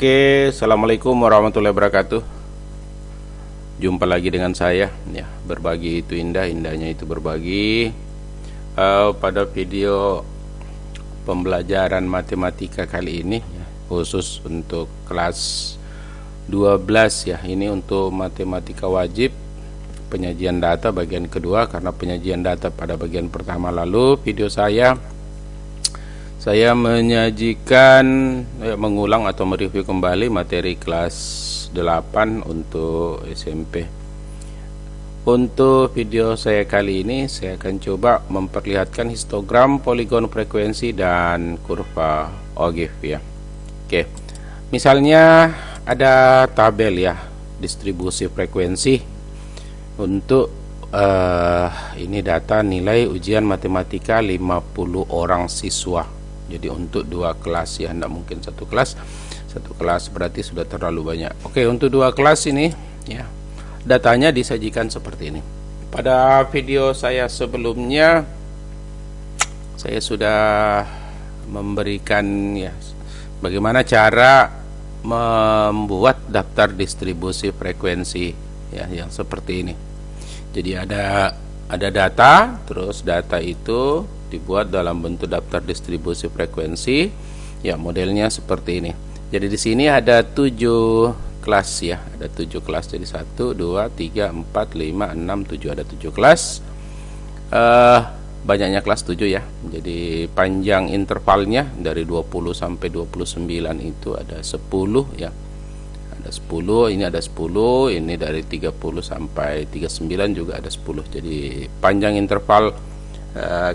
Oke, assalamualaikum warahmatullahi wabarakatuh. Jumpa lagi dengan saya. Ya, berbagi itu indah, indahnya itu berbagi. Pada video pembelajaran matematika kali ini, ya, khusus untuk kelas 12 ya. Ini untuk matematika wajib, penyajian data bagian kedua, karena penyajian data pada bagian pertama lalu video saya menyajikan mengulang atau mereview kembali materi kelas 8 untuk SMP. Untuk video saya kali ini saya akan coba memperlihatkan histogram, poligon frekuensi dan kurva Ogif ya. Oke. Misalnya ada tabel ya, distribusi frekuensi untuk ini data nilai ujian matematika 50 orang siswa. Jadi untuk dua kelas ya, tidak mungkin satu kelas berarti sudah terlalu banyak. Oke, untuk dua kelas ini ya, datanya disajikan seperti ini. Pada video saya sebelumnya saya sudah memberikan ya bagaimana cara membuat daftar distribusi frekuensi ya, yang seperti ini. Jadi ada data, terus data itu dibuat dalam bentuk daftar distribusi frekuensi ya, modelnya seperti ini. Jadi di sini ada 7 kelas ya, ada 7 kelas. Jadi 1 2 3 4 5 6 7, ada 7 kelas. Banyaknya kelas 7 ya. Jadi panjang intervalnya dari 20 sampai 29 itu ada 10 ya. Ada 10, ini ada 10, ini dari 30 sampai 39 juga ada 10. Jadi panjang interval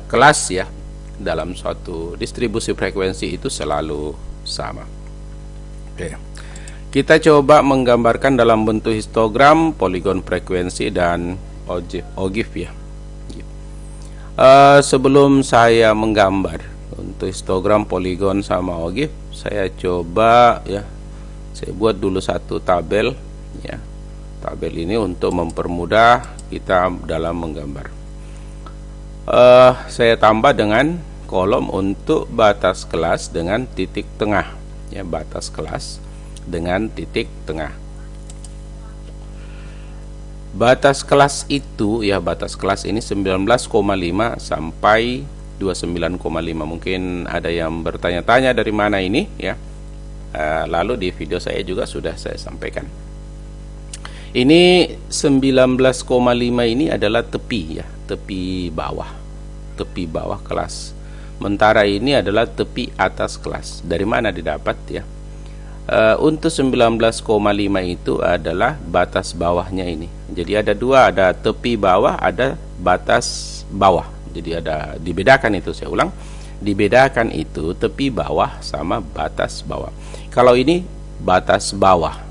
kelas ya dalam suatu distribusi frekuensi itu selalu sama. Oke. Kita coba menggambarkan dalam bentuk histogram, poligon frekuensi dan Ogif ya. Sebelum saya menggambar untuk histogram, poligon sama Ogif, saya coba ya, saya buat dulu satu tabel ya. Tabel ini untuk mempermudah kita dalam menggambar. Saya tambah dengan kolom untuk batas kelas dengan titik tengah ya, batas kelas dengan titik tengah. Batas kelas itu ya, batas kelas ini 19,5 sampai 29,5. Mungkin ada yang bertanya-tanya dari mana ini ya. Lalu di video saya juga sudah saya sampaikan. Ini 19,5 ini adalah tepi ya, tepi bawah kelas. Sementara ini adalah tepi atas kelas. Dari mana didapat ya? Untuk 19,5 itu adalah batas bawahnya ini. Jadi ada dua, ada tepi bawah, ada batas bawah. Jadi ada dibedakan itu, saya ulang. Dibedakan itu tepi bawah sama batas bawah. Kalau ini batas bawah.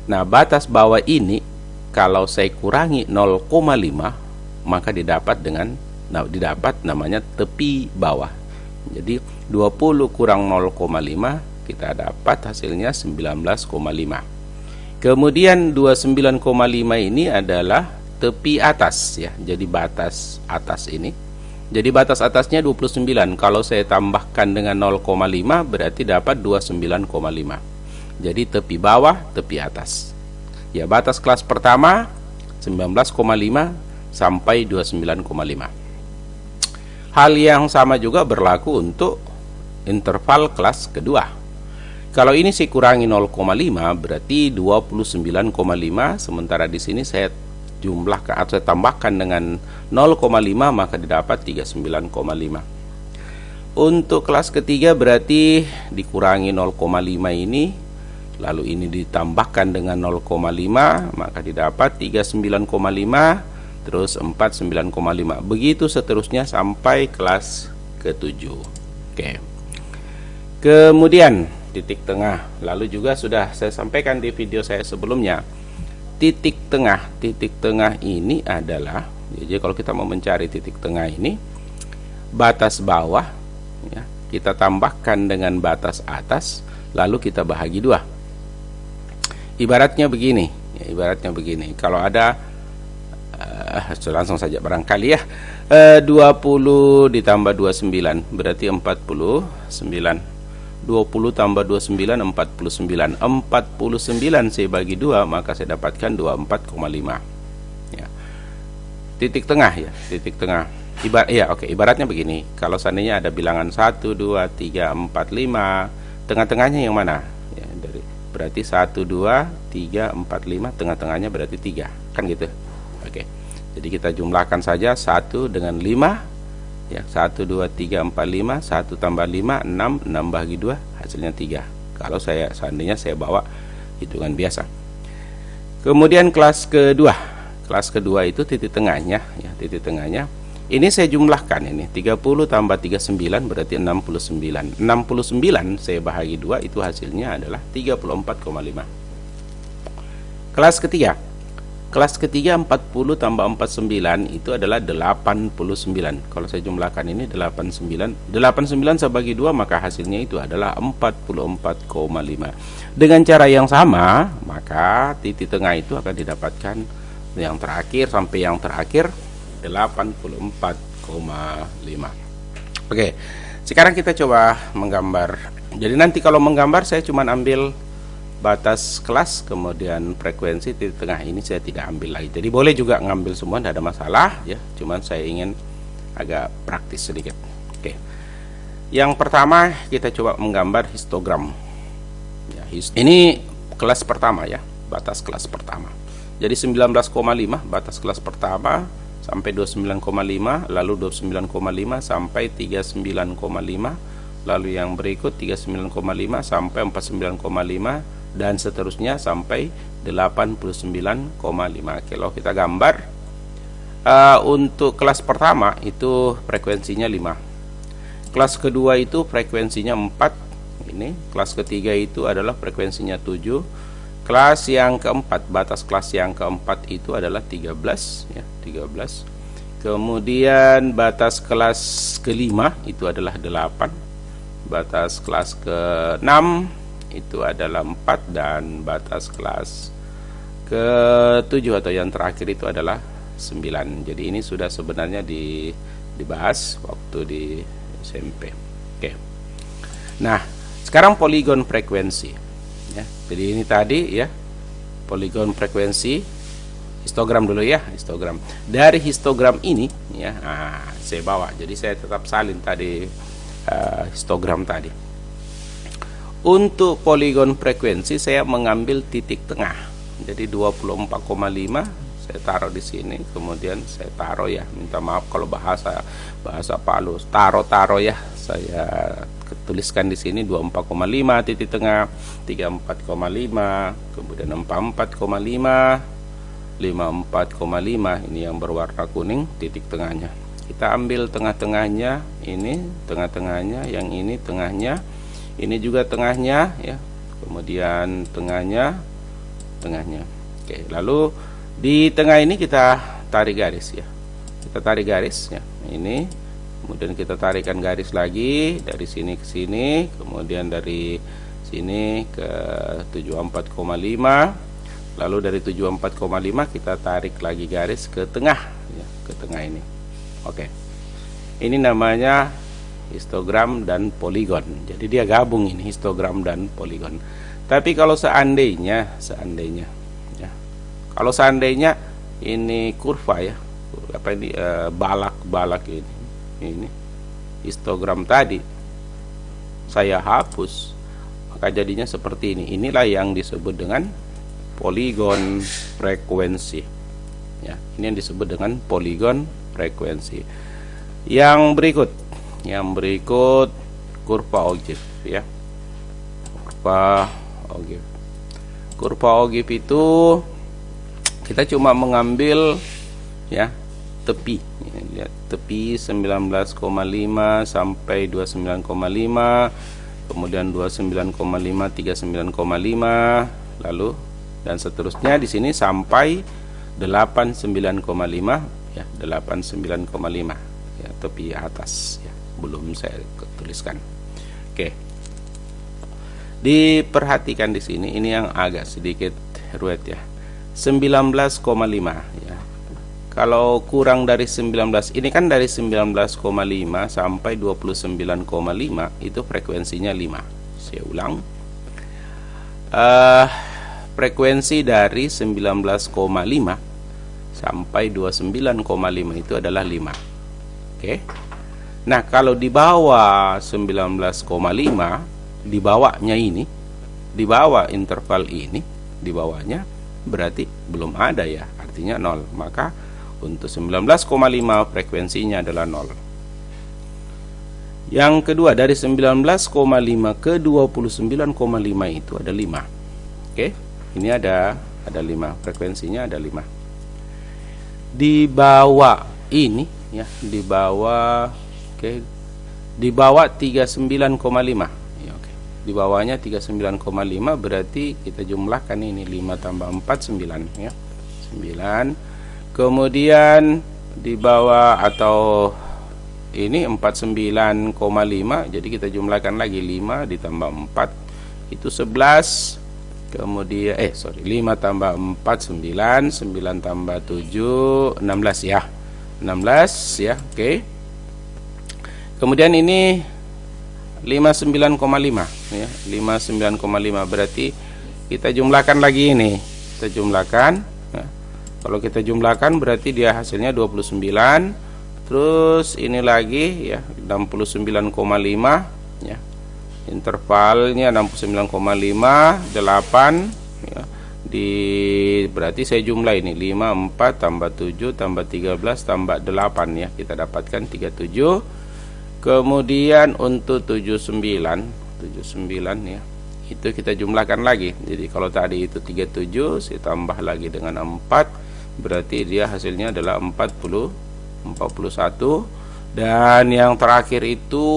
Nah, batas bawah ini kalau saya kurangi 0,5 maka didapat namanya tepi bawah. Jadi 20 kurang 0,5 kita dapat hasilnya 19,5. Kemudian 29,5 ini adalah tepi atas ya. Jadi batas atas ini. Jadi batas atasnya 29. Kalau saya tambahkan dengan 0,5 berarti dapat 29,5. Jadi tepi bawah, tepi atas. Ya, batas kelas pertama 19,5 sampai 29,5. Hal yang sama juga berlaku untuk interval kelas kedua. Kalau ini saya kurangi 0,5 berarti 29,5, sementara di sini saya jumlahkan atau saya tambahkan dengan 0,5 maka didapat 39,5. Untuk kelas ketiga berarti dikurangi 0,5 ini, lalu ini ditambahkan dengan 0,5 maka didapat 39,5, terus 49,5. Begitu seterusnya sampai kelas ke-7. Oke. Kemudian titik tengah, lalu juga sudah saya sampaikan di video saya sebelumnya. Titik tengah ini adalah, jadi kalau kita mau mencari titik tengah ini, batas bawah ya, kita tambahkan dengan batas atas, lalu kita bahagi 2. Ibaratnya begini ya, kalau ada langsung saja barangkali ya, 20 ditambah 29 berarti 49. 20 tambah 29 49. 49 saya bagi 2, maka saya dapatkan 24,5. Ya. Titik tengah ya, titik tengah. Ibaratnya begini. Kalau seandainya ada bilangan 1 2 3 4 5, tengah-tengahnya yang mana? Ya, berarti 1 2 3 4 5, tengah-tengahnya berarti 3. Kan gitu. Oke. Jadi kita jumlahkan saja 1 dengan 5. Ya, 1 2 3 4 5, 1 tambah 5 6, 6 bagi 2 hasilnya 3. Kalau seandainya saya bawa hitungan biasa. Kemudian kelas kedua. Kelas kedua itu titik tengahnya ya, titik tengahnya. Ini saya jumlahkan ini 30 tambah 39 berarti 69. 69 saya bahagi 2 itu hasilnya adalah 34,5. Kelas ketiga. Kelas ketiga 40 tambah 49 itu adalah 89. Kalau saya jumlahkan ini 89. 89 saya bagi 2 maka hasilnya itu adalah 44,5. Dengan cara yang sama, maka titik tengah itu akan didapatkan yang terakhir sampai yang terakhir 84,5. Oke. Sekarang kita coba menggambar. Jadi nanti kalau menggambar saya cuma ambil batas kelas, kemudian frekuensi, titik tengah ini saya tidak ambil lagi. Jadi boleh juga ngambil semua, tidak ada masalah ya. Cuman saya ingin agak praktis sedikit. Oke. Yang pertama kita coba menggambar histogram. Ya, ini kelas pertama ya, batas kelas pertama. Jadi 19,5 batas kelas pertama sampai 29,5, lalu 29,5 sampai 39,5, lalu yang berikut 39,5 sampai 49,5 dan seterusnya sampai 89,5. Kalau kita gambar untuk kelas pertama itu frekuensinya 5. Kelas kedua itu frekuensinya 4. Ini kelas ketiga itu adalah frekuensinya 7. Kelas yang keempat, batas kelas yang keempat itu adalah 13 ya, 13. Kemudian batas kelas kelima itu adalah 8. Batas kelas ke-6 itu adalah 4 dan batas kelas ke-7 atau yang terakhir itu adalah 9. Jadi ini sudah sebenarnya dibahas waktu di SMP. Oke. Nah, sekarang poligon frekuensi. Ya, jadi ini tadi ya poligon frekuensi, histogram dulu ya, histogram. Dari histogram ini ya, saya bawa. Jadi saya tetap salin tadi histogram tadi. Untuk poligon frekuensi saya mengambil titik tengah. Jadi 24,5 saya taruh di sini, kemudian saya taruh ya. Minta maaf kalau bahasa Palu, taruh ya. Saya tuliskan di sini 24,5 titik tengah, 34,5, kemudian 44,5, 54,5. Ini yang berwarna kuning titik tengahnya. Kita ambil tengah-tengahnya, ini tengah-tengahnya, yang ini tengahnya, ini juga tengahnya ya. Kemudian tengahnya. Oke, lalu di tengah ini kita tarik garis ya. Kita tarik garis ya. Ini kemudian kita tarikan garis lagi dari sini ke sini, kemudian dari sini ke 74,5, lalu dari 74,5 kita tarik lagi garis ke tengah ya, ke tengah ini. Oke. Ini namanya histogram dan poligon. Jadi dia gabung ini histogram dan poligon. Tapi kalau seandainya ya. Kalau seandainya ini kurva ya. Apa ini balak ini histogram tadi saya hapus, maka jadinya seperti ini. Inilah yang disebut dengan poligon frekuensi ya. Ini yang disebut dengan poligon frekuensi. Yang berikut kurva ogive ya. Kurva ogive itu kita cuma mengambil ya tepi. Lihat tepi 19,5 sampai 29,5, kemudian 29,5, 39,5, lalu dan seterusnya di sini sampai 89,5 ya, 89,5 ya, tepi atas ya. Belum saya tuliskan. Oke. Diperhatikan di sini, ini yang agak sedikit ruwet ya. 19,5 ya. Kalau kurang dari 19, ini kan dari 19,5 sampai 29,5 itu frekuensinya 5. Saya ulang. Frekuensi dari 19,5 sampai 29,5 itu adalah 5. Oke. Nah, kalau di bawah 19,5, di bawahnya ini, di bawah interval ini, di bawahnya berarti belum ada ya, artinya 0. Maka untuk 19,5 frekuensinya adalah 0. Yang kedua, dari 19,5 ke 29,5 itu ada 5. Oke, ini ada 5, frekuensinya ada 5. Di bawah ini ya, di bawah, oke, di bawah 39,5 ya, oke. Di bawahnya 39,5 berarti kita jumlahkan ini 5 tambah 4 9 ya. 9. Kemudian di bawah atau ini 49,5, jadi kita jumlahkan lagi 5 ditambah 4 itu 11. Kemudian 5 tambah 4 9, 9 tambah 7 16 ya. 16 ya, oke. Kemudian ini 59,5 ya. 59,5 berarti kita jumlahkan lagi ini. Kita jumlahkan ya. Kalau kita jumlahkan berarti dia hasilnya 29. Terus ini lagi ya 69,5 ya. Intervalnya 69,5 8 ya. Berarti saya jumlah ini 5 4 tambah 7 tambah 13 tambah 8 ya. Kita dapatkan 37. Kemudian untuk 79 ya. Itu kita jumlahkan lagi. Jadi kalau tadi itu 37 saya tambah lagi dengan 4 berarti dia hasilnya adalah 41. Dan yang terakhir itu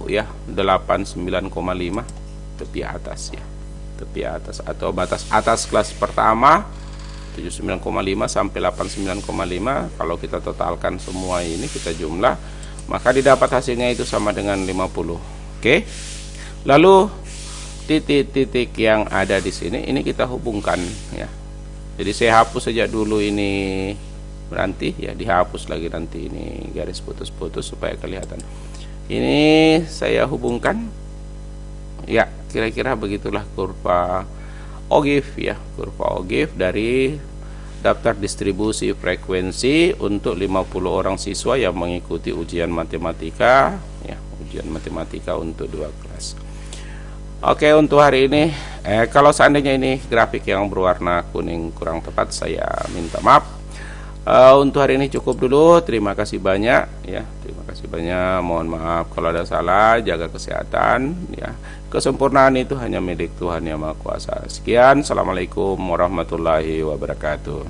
ya 89,5 tepi atas ya. Tepi atas atau batas atas kelas pertama 79,5 sampai 89,5. Kalau kita totalkan semua ini kita jumlah, maka didapat hasilnya itu sama dengan 50. Oke. Lalu titik-titik yang ada di sini ini kita hubungkan ya. Jadi saya hapus saja dulu ini, nanti ya dihapus lagi nanti ini garis putus-putus supaya kelihatan. Ini saya hubungkan ya, kira-kira begitulah kurva Ogive ya, kurva Ogive dari daftar distribusi frekuensi untuk 50 orang siswa yang mengikuti ujian matematika ya, ujian matematika untuk 2 kelas. Oke, untuk hari ini kalau seandainya ini grafik yang berwarna kuning kurang tepat, saya minta maaf. Untuk hari ini cukup dulu. Terima kasih banyak ya. Terima kasih banyak. Mohon maaf kalau ada salah. Jaga kesehatan ya. Kesempurnaan itu hanya milik Tuhan Yang Maha Kuasa. Sekian. Assalamualaikum warahmatullahi wabarakatuh.